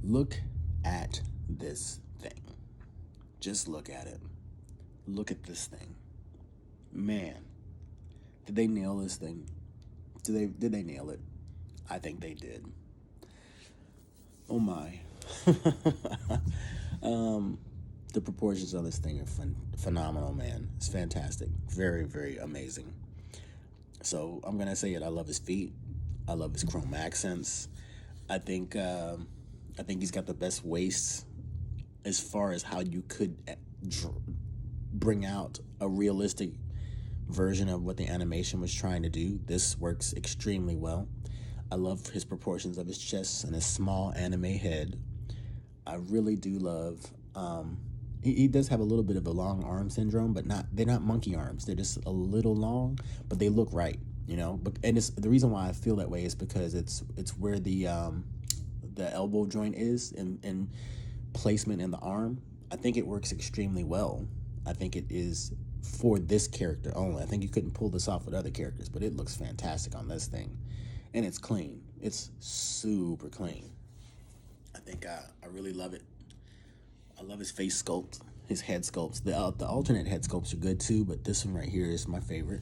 Look at this thing. Just look at it. Look at this thing. Man, did they nail this thing? Did they nail it? I think they did. Oh my. The proportions of this thing are phenomenal, man. It's fantastic. Very, very amazing. So I'm gonna say it. I love his feet. I love his chrome accents. I think I think he's got the best waist as far as how you could bring out a realistic version of what the animation was trying to do. This works extremely well. I love his proportions of his chest and his small anime head. I really do love. He does have a little bit of a long arm syndrome, but they're not monkey arms. They're just a little long, but they look right, you know. But and it's the reason why I feel that way is because it's where the elbow joint is in placement in the arm. I think it works extremely well. I think it is for this character only. I think you couldn't pull this off with other characters, but it looks fantastic on this thing, and it's clean. It's super clean. I think I really love it. I love his face sculpt, his head sculpts. The alternate head sculpts are good too, but this one right here is my favorite.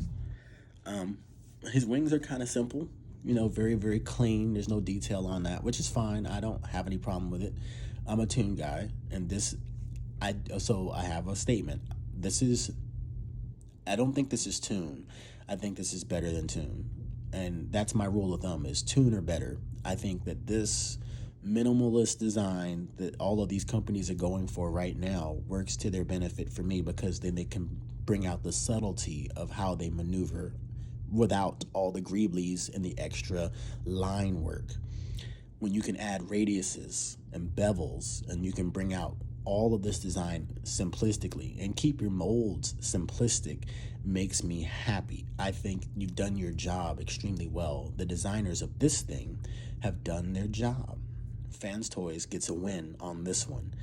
His wings are kind of simple, you know, very, very clean. There's no detail on that, which is fine. I don't have any problem with it. I'm a Toon guy, and I have a statement. I don't think this is Toon. I think this is better than Toon, and that's my rule of thumb: is Toon or better. I think that this minimalist design that all of these companies are going for right now works to their benefit for me, because then they can bring out the subtlety of how they maneuver without all the greeblies and the extra line work. When you can add radiuses and bevels, and you can bring out all of this design simplistically and keep your molds simplistic, makes me happy. I think you've done your job extremely well. The designers of this thing have done their job. Fanstoys gets a win on this one.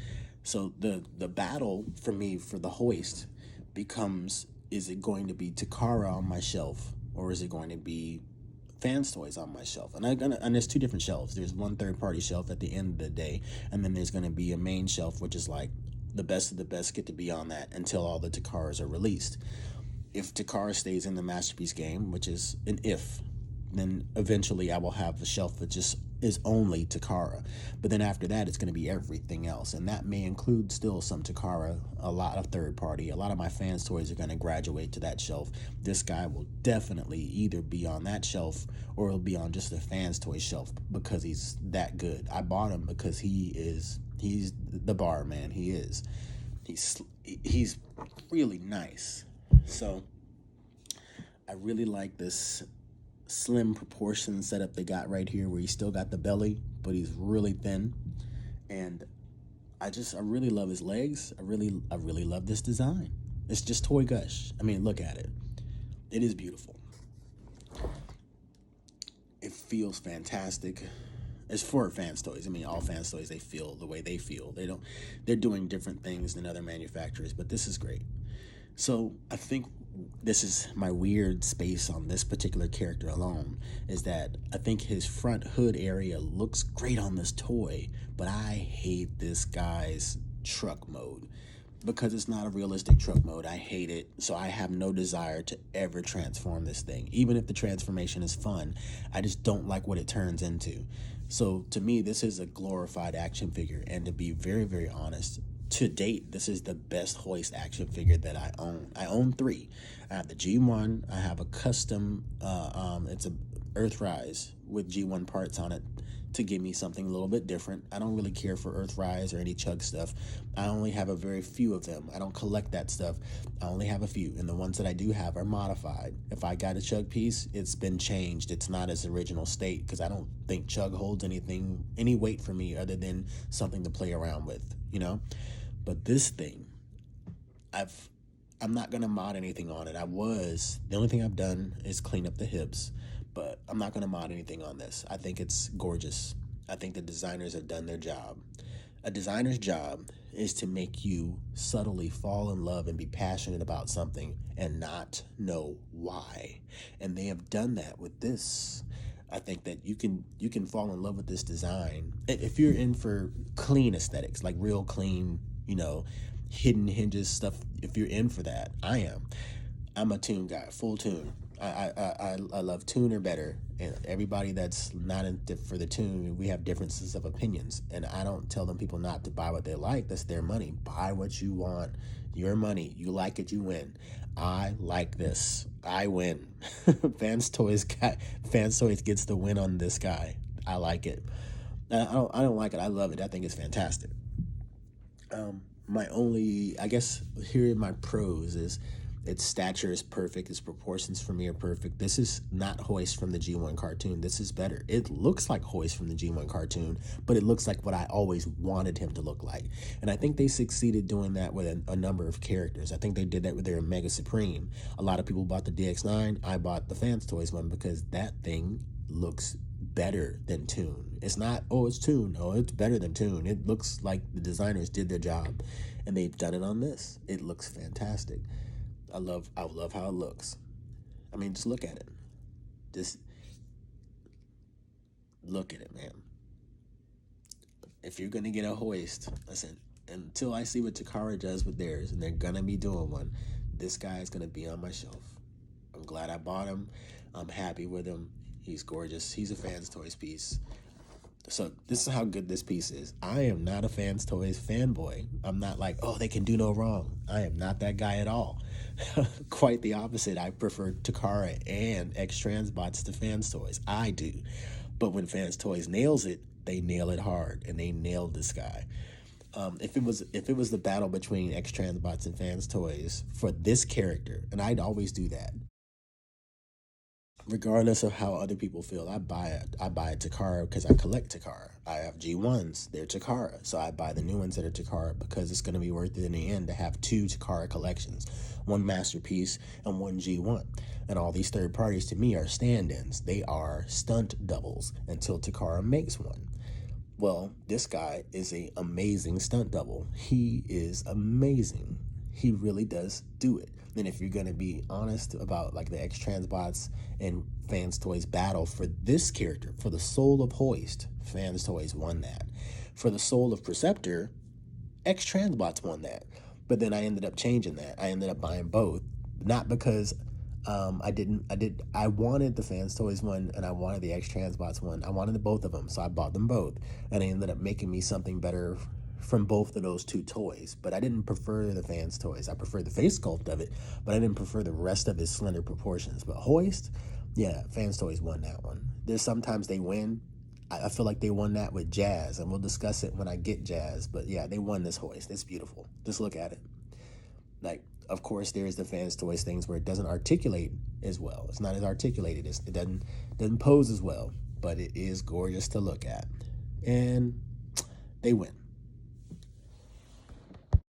So the battle for me for the hoist becomes, is it going to be Takara on my shelf, or is it going to be Fanstoys on my shelf? And there's two different shelves. There's one third-party shelf at the end of the day, and then there's going to be a main shelf, which is like the best of the best get to be on that until all the Takaras are released. If Takara stays in the Masterpiece game, which is an if, then eventually I will have a shelf that just is only Takara. But then after that, it's going to be everything else, and that may include still some Takara, a lot of third party. A lot of my Fanstoys are going to graduate to that shelf. This guy will definitely either be on that shelf or he'll be on just the Fanstoy shelf, because he's that good. I bought him because he's the bar man. He's really nice. So I really like this slim proportion setup they got right here, where he's still got the belly, but he's really thin. And I really love his legs. I really love this design. It's just toy Gush. I mean, look at it. It is beautiful. It feels fantastic. It's for Fanstoys. I mean, all Fanstoys, they feel the way they feel. They're doing different things than other manufacturers, but this is great. So I think this is my weird space on this particular character alone, is that I think his front hood area looks great on this toy, but I hate this guy's truck mode, because it's not a realistic truck mode. I hate it, so I have no desire to ever transform this thing. Even if the transformation is fun, I just don't like what it turns into. So to me, this is a glorified action figure, and to be very, very honest, to date, this is the best Hoist action figure that I own. I own three. I have the G1. I have a custom, it's a Earthrise with G1 parts on it to give me something a little bit different. I don't really care for Earthrise or any Chug stuff. I only have a very few of them. I don't collect that stuff. I only have a few, and the ones that I do have are modified. If I got a Chug piece, it's been changed. It's not its original state, because I don't think Chug holds any weight for me other than something to play around with, you know? But this thing, I'm not going to mod anything on it. The only thing I've done is clean up the hips, but I'm not going to mod anything on this. I think it's gorgeous. I think the designers have done their job. A designer's job is to make you subtly fall in love and be passionate about something and not know why. And they have done that with this. I think that you can fall in love with this design if you're in for clean aesthetics, like real clean, hidden hinges stuff. If you're in for that, I am. I'm a tune guy, full tune. I love tune or better, and everybody that's not in for the tune, we have differences of opinions, and I don't tell them people not to buy what they like. That's their money. Buy what you want. Your money. You like it, you win. I like this. I win. Fans Toys gets the win on this guy. I like it. I don't like it. I love it. I think it's fantastic. My only, I guess, here are my pros is its stature is perfect. Its proportions for me are perfect. This is not Hoist from the G1 cartoon. This is better. It looks like Hoist from the G1 cartoon, but it looks like what I always wanted him to look like. And I think they succeeded doing that with a number of characters. I think they did that with their Mega Supreme. A lot of people bought the DX9. I bought the Fanstoys one because that thing looks better than Toon. It's not, oh, it's Toon. Oh, it's better than Toon. It looks like the designers did their job, and they've done it on this. It looks fantastic. I love how it looks. I mean, just look at it. Just look at it, man. If you're gonna get a Hoist, listen, until I see what Takara does with theirs, and they're gonna be doing one, this guy is gonna be on my shelf. I'm glad I bought him. I'm happy with him. He's gorgeous. He's a Fanstoys piece. So this is how good this piece is. I am not a Fanstoys fanboy. I'm not like, oh, they can do no wrong. I am not that guy at all. Quite the opposite. I prefer Takara and X-Transbots to Fanstoys. I do. But when Fanstoys nails it, they nail it hard, and they nailed this guy. If it was the battle between X-Transbots and Fanstoys for this character, and I'd always do that, regardless of how other people feel, I buy it. I buy Takara because I collect Takara. I have G1s, they're Takara. So I buy the new ones that are Takara because it's going to be worth it in the end to have two Takara collections, one masterpiece and one G1. And all these third parties to me are stand-ins. They are stunt doubles until Takara makes one. Well, this guy is an amazing stunt double. He is amazing. He really does do it. And if you're going to be honest about like the X-Transbots and Fanstoys battle for this character, for the soul of Hoist, Fanstoys won that. For the soul of Perceptor, X-Transbots won that. But then I ended up changing that. I ended up buying both. Not because I wanted the Fanstoys one and I wanted the X-Transbots one. I wanted both of them, so I bought them both. And it ended up making me something better from both of those two toys. But I didn't prefer the Fanstoys. I preferred the face sculpt of it, but I didn't prefer the rest of his slender proportions. But Hoist, yeah, Fanstoys won that one. There's sometimes they win. I feel like they won that with Jazz, and we'll discuss it when I get Jazz. But yeah, they won this Hoist. It's beautiful. Just look at it. Like, of course, there's the Fanstoys things where it doesn't articulate as well. It's not as articulated. It doesn't pose as well, but it is gorgeous to look at. And they win.